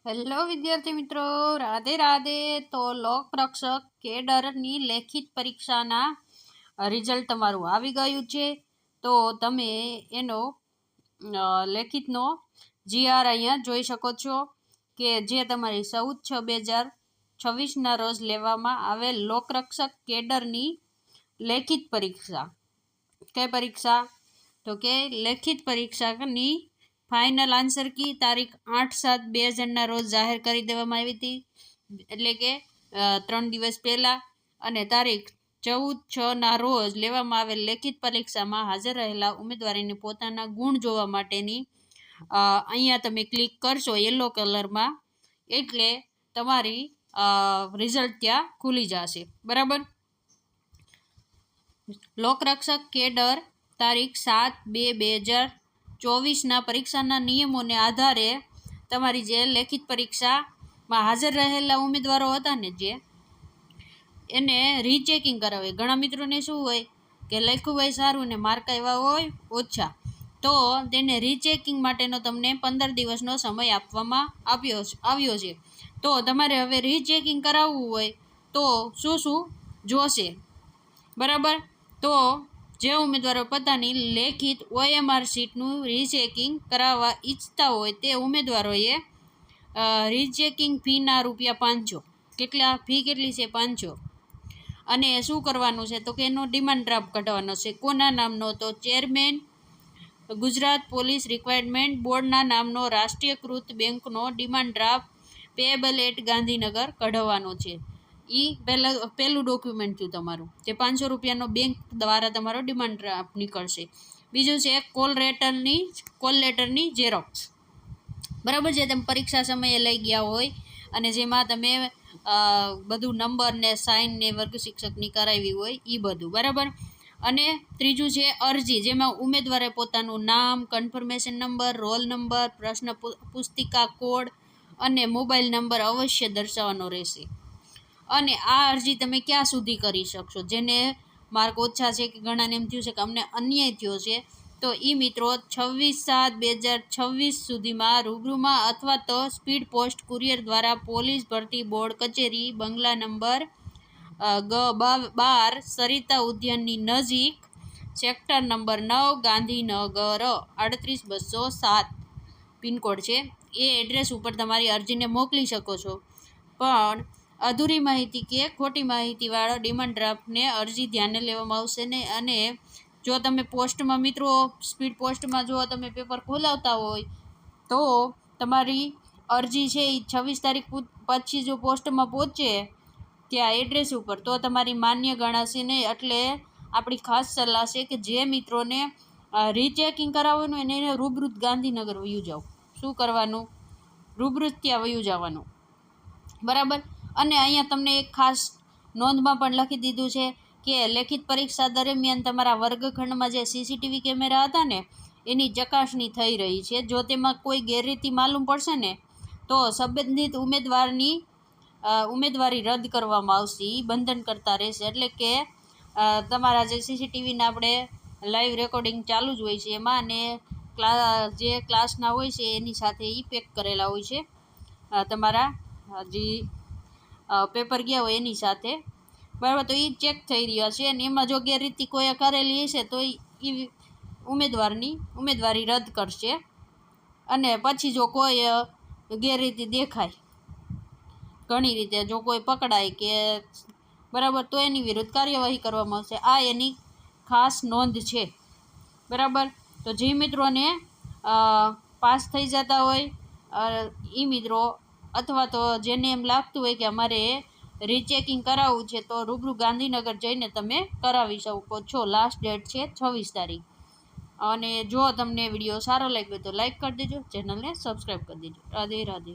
Hello વિદ્યાર્થી મિત્રો, રાધે રાધે. તો લોકરક્ષક કેડરની લેખિત પરીક્ષાના રિઝલ્ટ તમારું આવી ગયું છે. તો તમે એનો લેખિતનો જીઆર અહીંયા જોઈ શકો છો કે જે તમારી 14/6/2026ના રોજ લેવામાં આવેલ લોકરક્ષક કેડરની લેખિત પરીક્ષા. કઈ પરીક્ષા? તો કે લેખિત પરીક્ષાની ફાઇનલ આન્સર કી તારીખ 8/7/2000ના રોજ જાહેર કરી દેવામાં આવી હતી, એટલે કે 3 દિવસ પહેલાં. અને તારીખ 14/6ના રોજ લેવામાં આવેલ લેખિત પરીક્ષામાં હાજર રહેલા ઉમેદવારોને પોતાના ગુણ જોવા માટેની અહીંયા તમે ક્લિક કરશો યલો કલરમાં, એટલે તમારી રિઝલ્ટ ત્યાં ખુલી જશે. બરાબર. લોકરક્ષક કેડર તારીખ 7/2/2024ના પરીક્ષાના નિયમોને આધારે તમારી જે લેખિત પરીક્ષામાં હાજર રહેલા ઉમેદવારો હતા ને, જે એને રીચેકિંગ કરાવે. ઘણા મિત્રોને શું હોય કે લખ્યું હોય સારું ને માર્ક આવ્યા હોય ઓછા, તો તેને રીચેકિંગ માટેનો તમને 15 દિવસનો સમય આપવામાં આવ્યો છે. તો તમારે હવે રીચેકિંગ કરાવવું હોય તો શું જોશે? બરાબર. તો જે ઉમેદવારો પોતાની લેખિત OMR શીટનું રીચેકિંગ કરાવવા ઈચ્છતા હોય તે ઉમેદવારોએ રીચેકિંગ ફીના ₹500. ફી કેટલી છે? 500. અને શું કરવાનું છે? તો કે એનો ડિમાન્ડ ડ્રાફ્ટ કઢાવવાનો છે. કોના નામનો? તો ચેરમેન ગુજરાત પોલીસ રિક્વાયરમેન્ટ બોર્ડના નામનો રાષ્ટ્રીયકૃત બેંકનો demand draft payable at Gandhinagar કઢાવવાનો છે. એ પહેલું ડોક્યુમેન્ટ થયું તમારું, જે ₹500નો બેંક દ્વારા તમારો ડિમાન્ડ ડ્રાફ્ટ નીકળશે. બીજું છે કોલ લેટરની ઝેરોક્સ. બરાબર. જે તમે પરીક્ષા સમયે લઈ ગયા હોય અને જેમાં તમે બધું નંબર ને સાઇન ને વર્ગ શિક્ષકની કરાવી હોય એ બધું. બરાબર. અને ત્રીજું છે અરજી, જેમાં ઉમેદવારે પોતાનું નામ, કન્ફર્મેશન નંબર, રોલ નંબર, પ્રશ્ન પુસ્તિકા કોડ અને મોબાઈલ નંબર અવશ્ય દર્શાવવાનો રહેશે. અને આ અરજી તમે ક્યાં સુધી કરી શકશો? જેને માર્ક ઓછા છે કે ઘણાને એમ થયું છે કે અમને અન્યાય થયો છે, તો એ મિત્રો 26/7/2026 સુધીમાં રૂબરૂમાં અથવા તો સ્પીડ પોસ્ટ કુરિયર દ્વારા પોલીસ ભરતી બોર્ડ કચેરી, બંગલા નંબર G12, સરિતા ઉદ્યાનની નજીક, સેક્ટર નંબર 9, ગાંધીનગર 38207 પિનકોડ છે. એ એડ્રેસ ઉપર તમારી અરજીને મોકલી શકો છો. પણ અધૂરી માહિતી કે ખોટી માહિતીવાળો ડિમાન્ડ ડ્રાફ્ટને અરજી ધ્યાને લેવામાં આવશે નહીં. અને જો તમે પોસ્ટમાં મિત્રો સ્પીડ પોસ્ટમાં જો તમે પેપર ખોલાવતા હોય તો તમારી અરજી છે એ 26 તારીખ પછી જો પોસ્ટમાં પહોંચે ત્યાં એડ્રેસ ઉપર, તો તમારી માન્ય ગણાશે નહીં. એટલે આપણી ખાસ સલાહ છે કે જે મિત્રોને રીચેકિંગ કરાવવાનું હોય એને રૂબરૂ ગાંધીનગર વયું જાઓ. શું કરવાનું? રૂબરૂ ત્યાં વયું જવાનું. બરાબર. અને અહીંયા તમને એક ખાસ નોંધમાં પણ લખી દીધું છે કે લેખિત પરીક્ષા દરમિયાન તમારા વર્ગખંડમાં જે CCTV કેમેરા હતા ને એની ચકાસણી થઈ રહી છે. જો તેમાં કોઈ ગેરરીતિ માલુમ પડશે ને તો સંબંધિત ઉમેદવારી રદ કરવામાં આવશે. એ બંધન કરતા રહેશે. એટલે કે તમારા જે CCTVના આપણે લાઈવ રેકોર્ડિંગ ચાલુ જ હોય છે એમાં, અને જે ક્લાસના હોય છે એની સાથે એ પેક કરેલા હોય છે તમારા જે પેપર ગયા હોય એની સાથે. બરાબર. તો એ ચેક થઈ રહ્યા છે, અને એમાં જો ગેરરીતિ કોઈ કરેલી હશે તો એ ઉમેદવારી રદ કરશે. અને પછી જો કોઈ ગેરરીતિ દેખાય ઘણી રીતે, જો કોઈ પકડાય કે બરાબર, તો એની વિરુદ્ધ કાર્યવાહી કરવામાં આવશે. આ એની ખાસ નોંધ છે. બરાબર. તો જે મિત્રોને પાસ થઈ જતા હોય એ મિત્રો, અથવા તો જેને એમ લાગતું હોય કે અમારે રીચેકિંગ કરાવવું છે, તો રૂબરૂ ગાંધીનગર જઈને તમે કરાવી શકો છો. લાસ્ટ ડેટ છે 26 તારીખ. અને જો તમને વિડીયો સારો લાગ્યો તો લાઈક કરી દેજો, ચેનલને સબસ્ક્રાઈબ કરી દેજો. રાધે રાધે.